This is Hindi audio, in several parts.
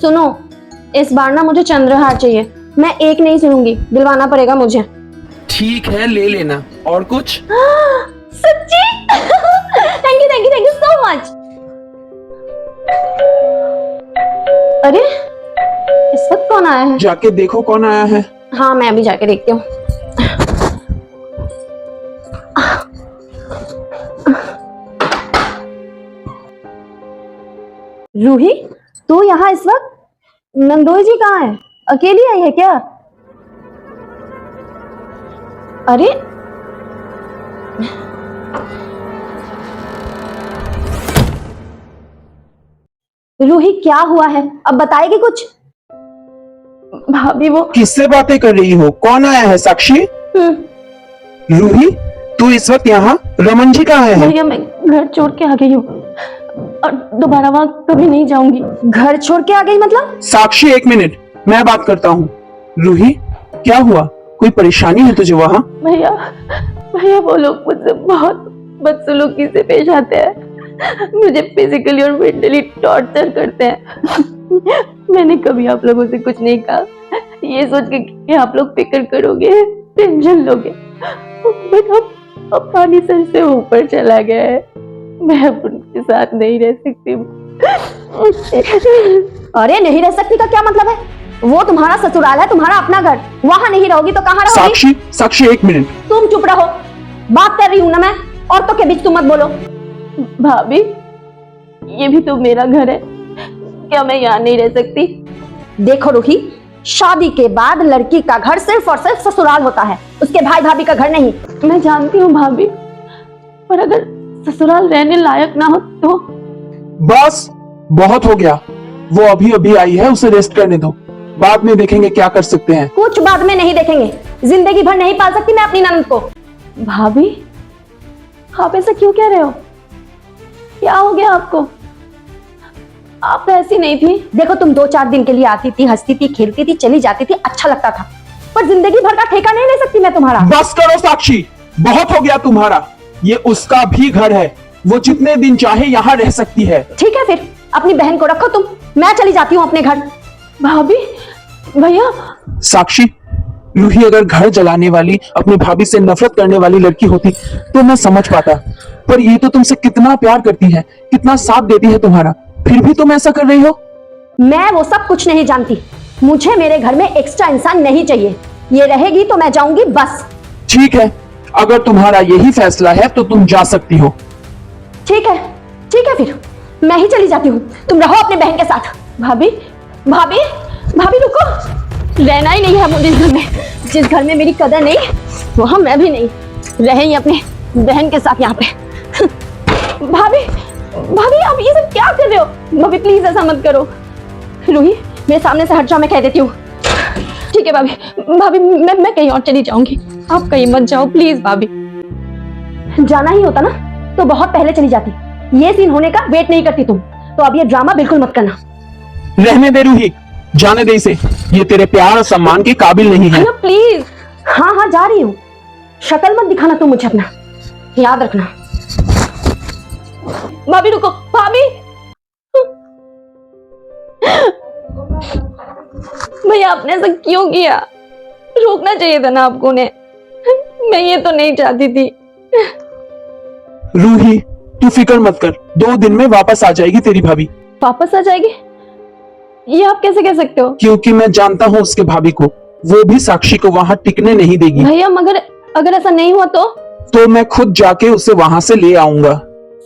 सुनो, इस बार ना मुझे चंद्रहार चाहिए। मैं एक नहीं सुनूंगी, दिलवाना पड़ेगा मुझे। ठीक है, ले लेना। और कुछ? सच्ची? Thank you so much. अरे इस वक्त कौन आया है? जाके देखो कौन आया है। हाँ, मैं अभी जाके देखती हूँ। रूही, तू यहाँ इस वक्त? नंदोई जी कहाँ है? अकेली आई है क्या? अरे रूही, क्या हुआ है? अब बताएगी कुछ? भाभी वो किससे बातें कर रही हो? कौन आया है? साक्षी? रूही, तू इस वक्त यहाँ? रमन जी कहाँ है? भैया, मैं घर छोड़ के आ गई हूँ और दोबारा वहां कभी नहीं जाऊंगी। घर छोड़ के आ गई मतलब? साक्षी, एक मिनट, मैं बात करता हूँ। रूही, क्या हुआ? कोई परेशानी है तुझे वहाँ? भैया वो लोग मुझसे बहुत बदसलूकी से पेश आते हैं। मुझे फिजिकली और मेंटली टॉर्चर करते हैं। मैंने कभी आप लोगों से कुछ नहीं कहा, ये सोच के कि आप लोग फिक्र करोगे, टेंशन लोगे, बट अब पानी सर से ऊपर चला गया है। मैं अब उनके साथ नहीं रह सकती। अरे नहीं रह सकती का क्या मतलब है? वो तुम्हारा ससुराल है, तुम्हारा अपना घर। वहां नहीं रहोगी तो कहाँ रहोगी? साक्षी, एक मिनट। तुम चुप रहो, बात कर रही हूँ ना मैं। औरतों के बीच तुम मत बोलो। भाभी, ये भी तो मेरा घर है, क्या मैं यहाँ नहीं रह सकती? देखो रूही, शादी के बाद लड़की का घर सिर्फ और सिर्फ ससुराल होता है, उसके भाई भाभी का घर नहीं। मैं जानती हूँ भाभी, पर अगर ससुराल रहने लायक ना हो तो? बस बहुत हो गया। वो अभी अभी आई है, उसे रेस्ट करने दो, बाद में देखेंगे क्या कर सकते हैं। कुछ बाद में नहीं देखेंगे, जिंदगी भर नहीं पाल सकती मैं अपनी ननद को। भाभी, आप ऐसा क्यों कह रहे हो? क्या हो गया आपको? आप तो ऐसी नहीं थी। देखो, तुम 2-4 दिन के लिए आती थी, हंसती थी, खेलती थी, चली जाती थी, अच्छा लगता था, पर जिंदगी भर का ठेका नहीं ले सकती मैं तुम्हारा। बस करो साक्षी, बहुत हो गया तुम्हारा। ये उसका भी घर है, वो जितने दिन चाहे यहाँ रह सकती है। ठीक है, फिर अपनी बहन को रखो तुम, मैं चली जाती हूँ अपने घर। भाभी, भैया। साक्षी, रूही अगर घर जलाने वाली, अपनी भाभी से नफरत करने वाली लड़की होती तो मैं समझ पाता, पर ये तो तुमसे कितना प्यार करती है, कितना साथ देती है तुम्हारा, फिर भी तुम ऐसा कर रही हो। मैं वो सब कुछ नहीं जानती, मुझे मेरे घर में एक्स्ट्रा इंसान नहीं चाहिए। ये रहेगी तो मैं जाऊंगी बस। ठीक है, अगर तुम्हारा यही फैसला है तो तुम जा सकती हो। ठीक है फिर मैं ही चली जाती हूँ, तुम रहो अपने बहन के साथ। भाभी, भाभी, भाभी रुको, रहना ही नहीं है मुझे इस घर में। जिस घर में मेरी कदर नहीं, वहां मैं भी नहीं रहेंगी अपने बहन के साथ यहाँ पे। भाभी, भाभी आप ये सब क्या कर रहे हो? भाभी प्लीज ऐसा मत करो। रूही, मेरे सामने से हट जाओ, मैं कह देती हूँ। ठीक है भाभी, भाभी मैं कहीं और चली जाऊंगी, आप कहीं मत जाओ प्लीज। भाभी, जाना ही होता ना तो बहुत पहले चली जाती, ये सीन होने का वेट नहीं करती तुम, तो अब ये ड्रामा बिल्कुल मत करना। रहने दे रूही, जाने दे इसे, ये तेरे प्यार और सम्मान के काबिल नहीं है। प्लीज। हाँ जा रही हूँ, शक्ल मत दिखाना तुम मुझे अपना, याद रखना। भाभी रुको, भाभी। भैया आपने ऐसा क्यों किया? रोकना चाहिए था ना आपको ने, मैं ये तो नहीं चाहती थी। रूही, तू फिक्र मत कर, 2 दिन में वापस आ जाएगी तेरी भाभी। वापस आ जाएगी? ये आप कैसे कह सकते हो? क्योंकि मैं जानता हूँ उसके भाभी को, वो भी साक्षी को वहाँ टिकने नहीं देगी। भैया मगर अगर ऐसा नहीं हुआ तो मैं खुद जाके उसे वहाँ से ले आऊंगा।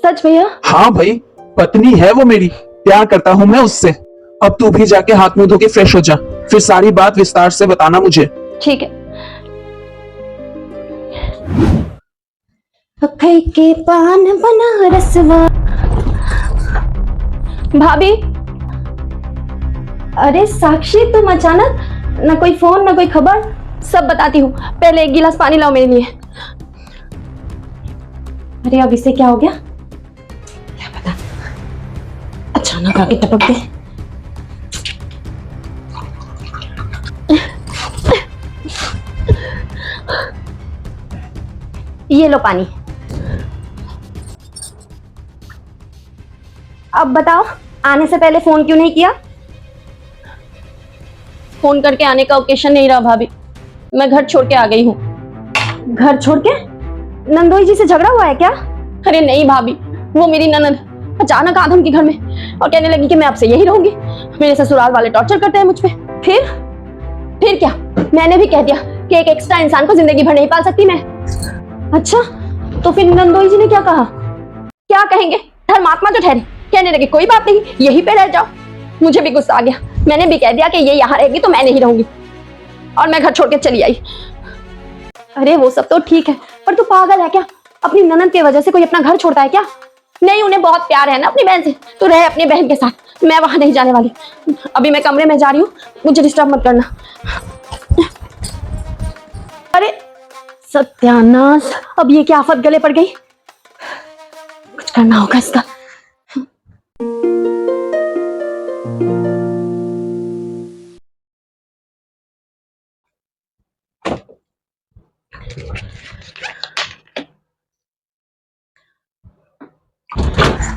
सच भैया? हाँ भाई, पत्नी है वो मेरी, प्यार करता हूँ मैं उससे। अब तू भी जाके हाथ मुंह धो के फ्रेश हो जा, फिर सारी बात विस्तार से बताना मुझे। ठीक है। अखई के पान बना रसवा। भाभी, अरे साक्षी तुम अचानक, ना कोई फोन ना कोई खबर। सब बताती हूँ, पहले एक गिलास पानी लाओ मेरे लिए। अरे अब इसे क्या हो गया, क्या पता, अचानक आके टपक गए। ये लो पानी। अब बताओ, आने से पहले फोन क्यों नहीं किया? फोन करके आने का ओकेशन नहीं रहा भाभी। मैं घर छोड़ के आ गई हूँ। घर छोड़ के? नंदोई जी से झगड़ा हुआ है क्या? अरे नहीं भाभी, वो मेरी ननद अचानक आ धमकी घर में और कहने लगी कि मैं आपसे यही रहूंगी। मेरे ससुराल वाले टॉर्चर करते हैं मुझ पे। फिर क्या? मैंने भी कह दिया कि एक एक्स्ट्रा इंसान को जिंदगी भर नहीं पाल सकती मैं। अच्छा, तो फिर नंदोई जी ने क्या कहा? क्या कहेंगे, धर्मात्मा जो ठहरे, कहने लगे कोई बात नहीं, यहीं पे रह जाओ। मुझे भी गुस्सा आ गया। मैंने भी कह दिया कि ये यहाँ रहेगी तो मैं नहीं रहूंगी, और मैं घर छोड़ के चली आई। अरे वो सब तो ठीक है, पर तू पागल है क्या? अपनी ननद की वजह से कोई अपना घर छोड़ता है क्या? नहीं, उन्हें बहुत प्यार है ना अपनी बहन से, तो रहे अपनी बहन के साथ। मैं वहां नहीं जाने वाली। अभी मैं कमरे में जा रही हूँ, मुझे डिस्टर्ब मत करना। अरे सत्यानाश, अब ये क्या आफत गले पड़ गई। कुछ करना होगा इसका।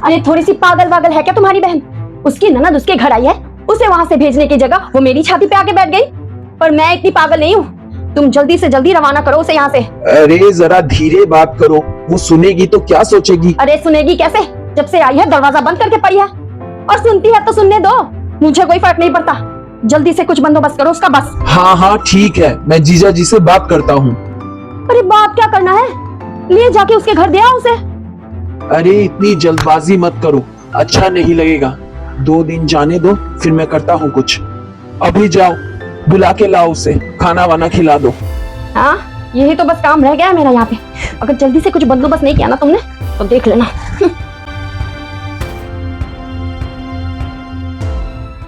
अरे थोड़ी सी पागल वागल है क्या तुम्हारी बहन? उसकी ननद उसके घर आई है, उसे वहां से भेजने की जगह वो मेरी छाती पे आके बैठ गई। पर मैं इतनी पागल नहीं हूँ। तुम जल्दी से जल्दी रवाना करो उसे यहाँ से। अरे जरा धीरे बात करो, वो सुनेगी तो क्या सोचेगी? अरे सुनेगी कैसे, जब से आई है दरवाजा बंद करके पड़ी है। और सुनती है तो सुनने दो, मुझे कोई फर्क नहीं पड़ता। जल्दी से कुछ बंदोबस्त करो उसका बस। हाँ हाँ ठीक है, मैं जीजा जी से बात करता हूँ। अरे बात क्या करना है, ले जाके उसके घर दे आओ उसे। अरे इतनी जल्दबाजी मत करो, अच्छा नहीं लगेगा। 2 दिन जाने दो, फिर मैं करता हूँ कुछ। अभी जाओ, बुला के लाओ उसे, खाना वाना खिला दो। हाँ, यही तो बस काम रह गया है मेरा यहाँ पे। अगर जल्दी से कुछ बंदोबस्त नहीं किया ना तुमने, तो देख लेना।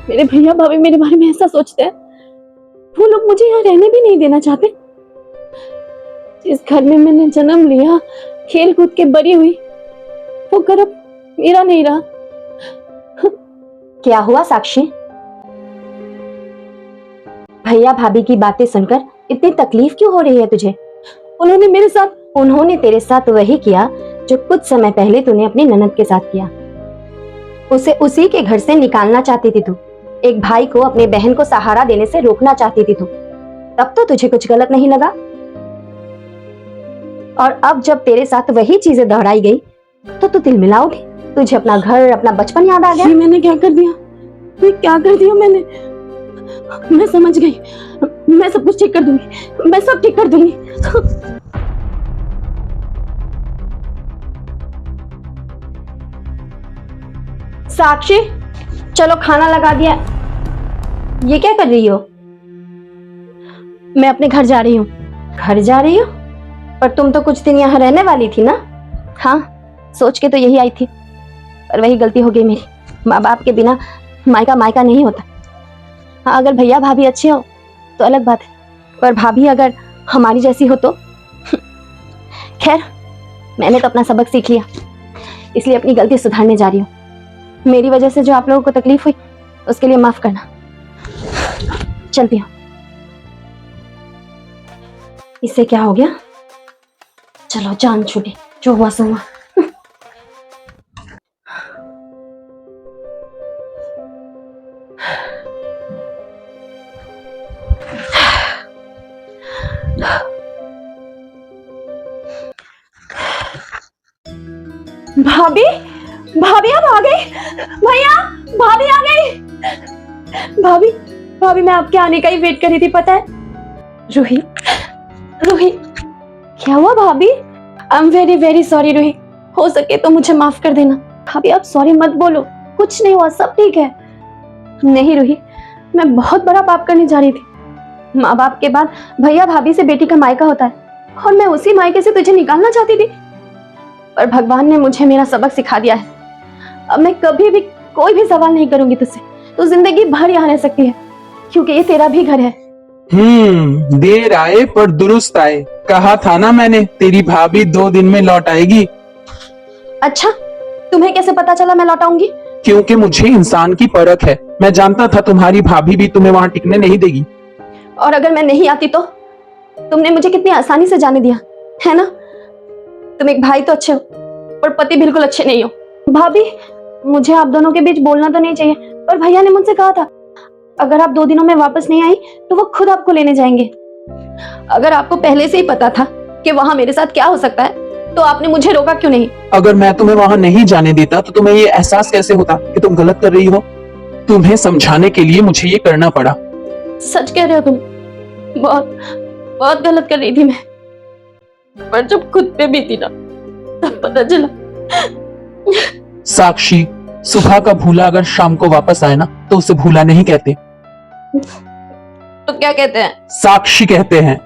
मेरे भैया भाभी मेरे बारे में ऐसा सोचते हैं। वो लोग मुझे यहाँ रहने भी नहीं देना चाहते। जिस घर में मैंने जन्म लिया, खेल कूद के बड़ी हुई, वो घर अब मेरा नहीं रहा। क्या हुआ साक्षी? भैया भाभी की बातें सुनकर इतनी तकलीफ क्यों हो रही है तुझे? उन्होंने तेरे साथ वही किया जो कुछ समय पहले तूने अपनी ननद के साथ किया। उसे उसी के घर से निकालना चाहती थी तू। एक भाई को अपने बहन को सहारा देने से रोकना चाहती थी तू। तब तो तुझे कुछ गलत नहीं लगा। और अब जब तेरे साथ वही चीजें दोहराई गई तो तू दिल मिलाओगी। तुझे अपना घर, अपना बचपन याद आ गया। मैंने क्या कर दिया? क्या कर दिया मैंने? मैं समझ गई, मैं सब कुछ ठीक कर दूंगी, मैं सब ठीक कर दूंगी। साक्षी, चलो खाना लगा दिया। ये क्या कर रही हो? मैं अपने घर जा रही हूँ। घर जा रही हो? पर तुम तो कुछ दिन यहाँ रहने वाली थी ना? हाँ, सोच के तो यही आई थी, पर वही गलती हो गई मेरी। माँ बाप के बिना मायका मायका नहीं होता। हाँ, अगर भैया भाभी अच्छे हो तो अलग बात है, पर भाभी अगर हमारी जैसी हो तो खैर, मैंने तो अपना सबक सीख लिया, इसलिए अपनी गलती सुधारने जा रही हूँ। मेरी वजह से जो आप लोगों को तकलीफ हुई उसके लिए माफ करना। चलती हूँ। इससे क्या हो गया? चलो जान छूटी, जो हुआ सो हुआ। भाभी, भाभी आप आ गई। भैया भाभी आ गई। भाभी, भाभी मैं आपके आने का ही वेट कर रही थी, पता है। रूही, रूही, क्या हुआ भाभी? I am very very sorry Ruhi, हो सके तो मुझे माफ कर देना। भाभी आप सॉरी मत बोलो, कुछ नहीं हुआ, सब ठीक है। नहीं रूही, मैं बहुत बड़ा पाप करने जा रही थी। माँ बाप के बाद भैया भाभी से बेटी का मायका होता है, और मैं उसी मायके से तुझे निकालना चाहती थी, पर भगवान ने मुझे मेरा सबक सिखा दिया है। अब मैं कभी भी कोई भी सवाल नहीं करूंगी तुझसे, तो जिंदगी भर यहाँ रह सकती है, क्योंकि ये तेरा भी घर है। देर आए पर दुरुस्त आए, कहा था ना मैंने, तेरी भाभी 2 दिन में लौट आएगी। अच्छा, तुम्हें कैसे पता चला मैं लौट आऊंगी? क्योंकि मुझे इंसान की परख है। मैं जानता था तुम्हारी भाभी भी तुम्हें वहां टिकने नहीं देगी। और अगर मैं नहीं आती तो? तुमने मुझे कितनी आसानी से जाने दिया है ना। तुम एक भाई तो अच्छे हो, पर पति बिल्कुल अच्छे नहीं हो। भाभी, मुझे आप दोनों के बीच बोलना तो नहीं चाहिए, पर भैया ने मुझसे कहा था अगर आप 2 दिनों में वापस नहीं आई तो वो खुद आपको लेने जाएंगे। अगर आपको पहले से ही पता था कि वहां मेरे साथ क्या हो सकता है तो आपने मुझे रोका क्यों नहीं? अगर मैं तुम्हें वहां नहीं जाने देता तो तुम्हें ये एहसास कैसे होता कि तुम गलत कर रही हो? तुम्हें समझाने के लिए मुझे ये करना पड़ा। सच कह रहे हो तुम, बहुत बहुत गलत कर रही थी मैं, पर जब खुद पे बीती ना तब पता चला। साक्षी, सुबह का भूला अगर शाम को वापस आए ना तो उसे भूला नहीं कहते, तो क्या कहते हैं? साक्षी कहते हैं।